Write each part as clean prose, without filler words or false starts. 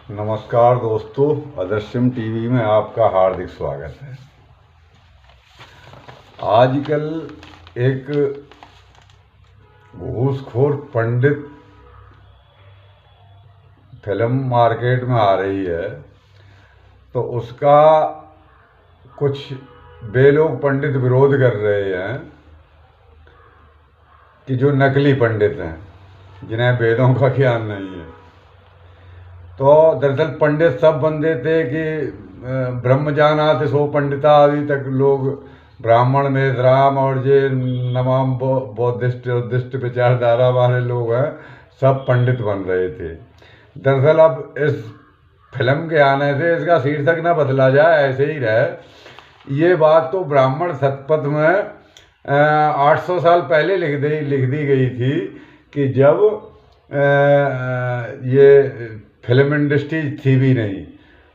नमस्कार दोस्तों, अदृश्यम टीवी में आपका हार्दिक स्वागत है। आजकल एक घूसखोर पंडित फिल्म मार्केट में आ रही है, तो उसका कुछ वे लोग पंडित विरोध कर रहे हैं कि जो नकली पंडित हैं, जिन्हें वेदों का ज्ञान नहीं है। तो दरअसल पंडित सब बनते थे कि ब्रह्म जानाति सो पंडिता, अभी तक लोग ब्राह्मण में राम और ये नमाम बौद्धिस्ट विचारधारा वाले लोग हैं, सब पंडित बन रहे थे। दरअसल अब इस फिल्म के आने से इसका शीर्षक ना बदला जाए, ऐसे ही रहे। ये बात तो ब्राह्मण शतपथ में 800 साल पहले लिख दी गई थी कि जब ये फिल्म इंडस्ट्री थी भी नहीं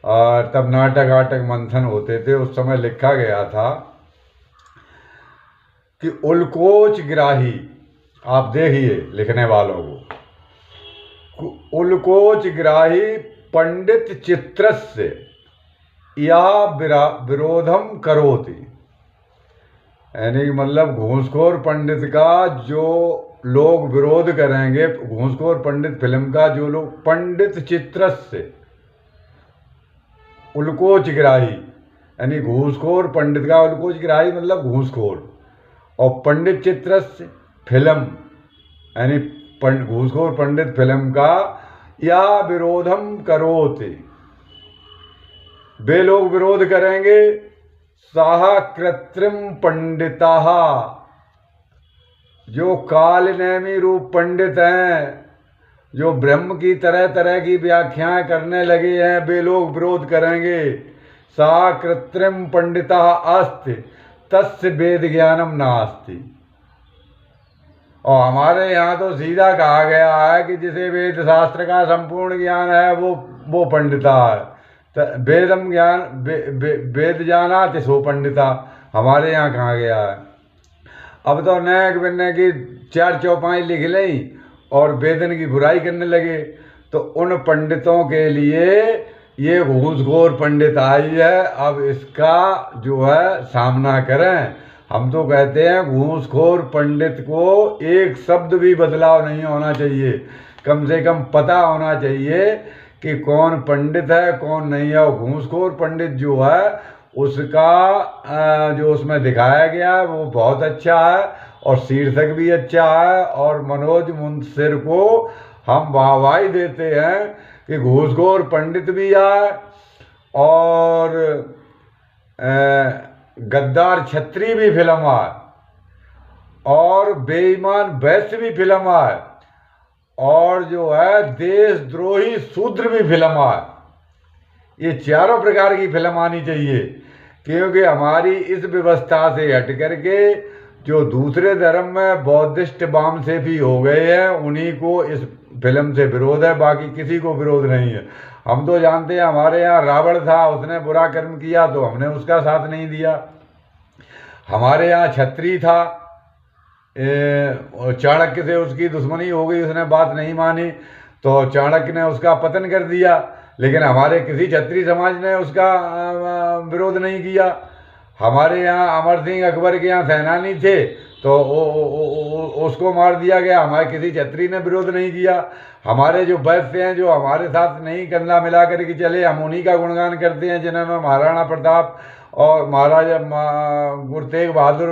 और तब नाटक मंथन होते थे। उस समय लिखा गया था कि उल्कोच ग्राही, आप देखिए लिखने वालों को, उल्कोच ग्राही पंडित चित्रस्य या विरोधम करोति, यानी मतलब घूसखोर पंडित का जो लोग विरोध करेंगे, घूसखोर पंडित फिल्म का जो लोग, पंडित चित्रस्य उल्कोच ग्राही, यानी घूसखोर पंडित का, उल्कोच ग्राही मतलब घूसखोर, और पंडित चित्रस्य फिल्म यानी घूसखोर पंडित फिल्म का या विरोधम करोति, वे लोग विरोध करेंगे। साहा कृत्रिम पंडिता, जो कालनेमी रूप पंडित हैं, जो ब्रह्म की तरह तरह की व्याख्याएं करने लगे हैं, वे लोग विरोध करेंगे। सा कृत्रिम पंडिता अस्ति तस्य वेद ज्ञानम नास्ति। और हमारे यहाँ तो सीधा कहा गया है कि जिसे वेद शास्त्र का संपूर्ण ज्ञान है वो पंडिता है। वेदम ज्ञान वेद जानाति सो पंडिता, हमारे यहाँ कहा गया है। अब तो नैक बिन्ने की 4 चौपाई लिख लें और वेदन की बुराई करने लगे। तो उन पंडितों के लिए ये घूसखोर पंडित आई है, अब इसका जो है सामना करें। हम तो कहते हैं घूसखोर पंडित को एक शब्द भी बदलाव नहीं होना चाहिए, कम से कम पता होना चाहिए कि कौन पंडित है कौन नहीं है। और घूसखोर पंडित जो है उसका जो उसमें दिखाया गया है वो बहुत अच्छा है और शीर्षक भी अच्छा है, और मनोज मुंशिर को हम वाहवाही देते हैं कि घूसखोर पंडित भी है और गद्दार छत्री भी फिल्म है और बेईमान वैश्य भी फिल्म है और जो है देशद्रोही शूद्र भी फिल्म है। ये चारों प्रकार की फिल्म आनी चाहिए, क्योंकि हमारी इस व्यवस्था से हट करके जो दूसरे धर्म में बौद्धिस्ट वाम से भी हो गए हैं, उन्हीं को इस फिल्म से विरोध है, बाकी किसी को विरोध नहीं है। हम तो जानते हैं हमारे यहाँ रावण था, उसने बुरा कर्म किया तो हमने उसका साथ नहीं दिया। हमारे यहाँ छत्री था, चाणक्य से उसकी दुश्मनी हो गई, उसने बात नहीं मानी तो चाणक्य ने उसका पतन कर दिया, लेकिन हमारे किसी क्षत्रिय समाज ने उसका विरोध नहीं किया। हमारे यहाँ अमर सिंह अकबर के यहाँ सेनानी थे तो उसको मार दिया गया, हमारे किसी क्षत्रिय ने विरोध नहीं किया। हमारे जो वैश्य हैं जो हमारे साथ नहीं कंधा मिला करके चले, हम उन्हीं का गुणगान करते हैं जिन्होंने महाराणा प्रताप और महाराजा गुरु तेग बहादुर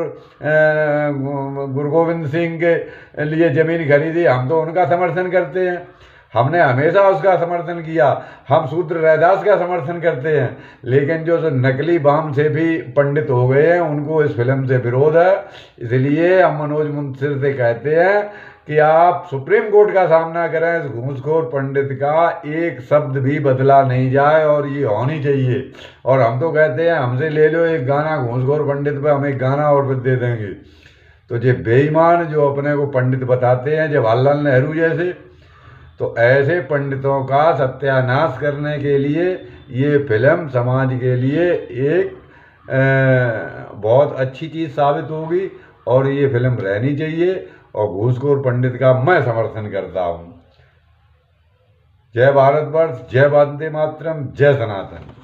गुरु गोविंद सिंह के लिए जमीन खरीदी, हम तो उनका समर्थन करते हैं, हमने हमेशा उसका समर्थन किया। हम शूद्र रैदास का समर्थन करते हैं, लेकिन जो नकली वाम से भी पंडित हो गए हैं उनको इस फिल्म से विरोध है। इसलिए हम मनोज मुंशिर से कहते हैं कि आप सुप्रीम कोर्ट का सामना करें, इस घूसखोर पंडित का एक शब्द भी बदला नहीं जाए और ये होनी चाहिए। और हम तो कहते हैं हमसे ले लो एक गाना घूसखोर पंडित पे, हम एक गाना और भी दे देंगे। तो ये बेईमान जो अपने को पंडित बताते हैं जवाहरलाल नेहरू जैसे, तो ऐसे पंडितों का सत्यानाश करने के लिए ये फिल्म समाज के लिए एक बहुत अच्छी चीज़ साबित होगी और ये फिल्म रहनी चाहिए। और घूसखोर पंडित का मैं समर्थन करता हूँ। जय भारतवर्ष, जय वंदे मातरम, जय सनातन।